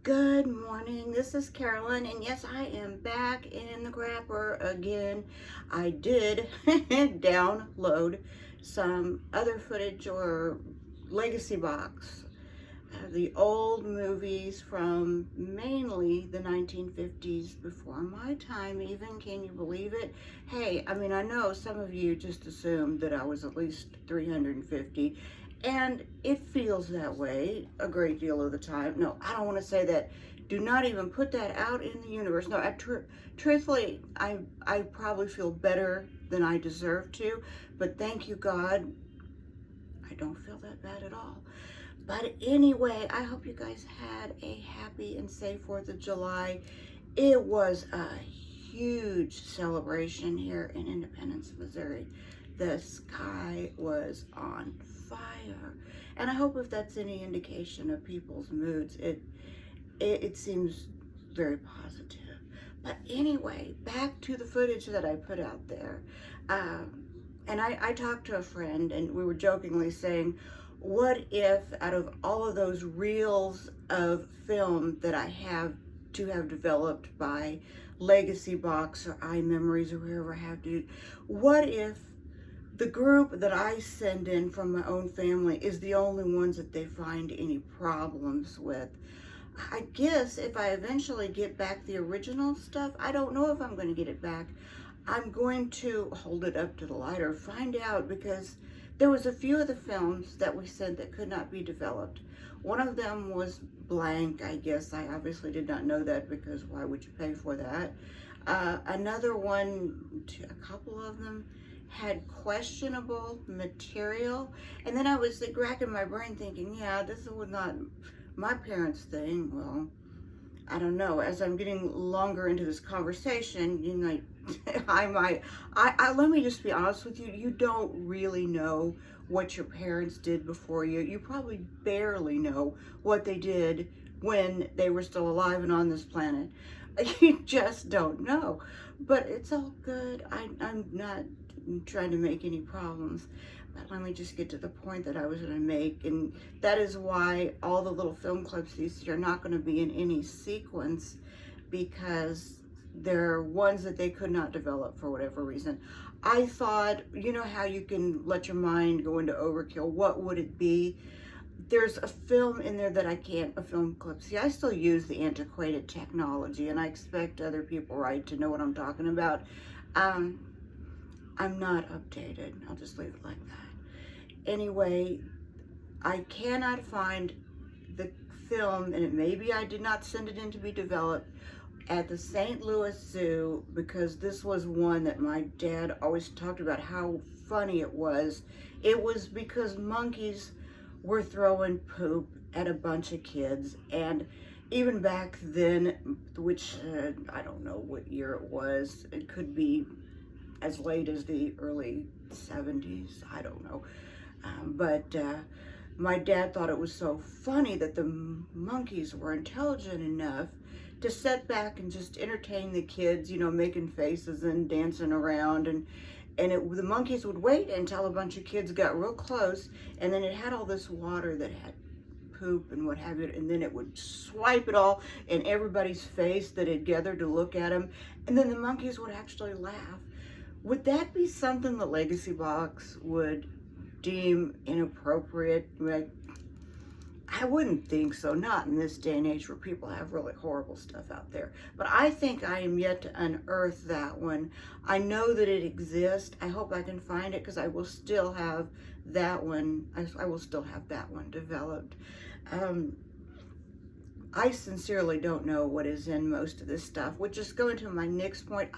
Good morning, this is Carolyn, and yes, I am back in the grapper again. I did download some other footage or legacy box, the old movies from mainly the 1950s, before my time even, can you believe it? Hey, I mean, I know some of you just assumed that I was at least 350, and it feels that way a great deal of the time. No, I don't want to say that. Do not even put that out in the universe. No, truthfully, I probably feel better than I deserve to, but thank you, God, I don't feel that bad at all. But anyway, I hope you guys had a happy and safe 4th of July. It was a huge celebration here in Independence, Missouri. The sky was on fire. And I hope if that's any indication of people's moods, it seems very positive. But anyway, back to the footage that I put out there. And I talked to a friend, and we were jokingly saying, what if out of all of those reels of film that I have developed by Legacy Box or iMemories or wherever I have to, what if the group that I send in from my own family is the only ones that they find any problems with? I guess if I eventually get back the original stuff, I don't know if I'm going to get it back. I'm going to hold it up to the light or find out, because there was a few of the films that we sent that could not be developed. One of them was blank, I guess. I obviously did not know that, because why would you pay for that? Another one, a couple of them had questionable material. And then I was like racking my brain thinking, yeah, this was not my parents' thing. Well, I don't know. As I'm getting longer into this conversation, you know, let me just be honest with you. You don't really know what your parents did before you. You probably barely know what they did when they were still alive and on this planet. You just don't know. But it's all good. I'm not trying to make any problems. But let me just get to the point that I was going to make. And that is why all the little film clips these are not going to be in any sequence, because they're ones that they could not develop for whatever reason. I thought, you know how you can let your mind go into overkill? What would it be? There's a film in there that I can't, a film clip. See, I still use the antiquated technology, and I expect other people, right, to know what I'm talking about. I'm not updated. I'll just leave it like that. Anyway, I cannot find the film, and maybe I did not send it in to be developed, at the St. Louis Zoo, because this was one that my dad always talked about how funny it was. It was because monkeys were throwing poop at a bunch of kids, and even back then, which I don't know what year it was, it could be as late as the early 70s, I don't know. But my dad thought it was so funny that the monkeys were intelligent enough to sit back and just entertain the kids, you know, making faces and dancing around. And the monkeys would wait until a bunch of kids got real close, and then it had all this water that had poop and what have you, and then it would swipe it all in everybody's face that had gathered to look at them, and then the monkeys would actually laugh. Would that be something the Legacy Box would deem inappropriate? Like, I wouldn't think so, not in this day and age where people have really horrible stuff out there. But I think I am yet to unearth that one. I know that it exists. I hope I can find it, because I will still have that one. I will still have that one developed. I sincerely don't know what is in most of this stuff, which is going to my next point.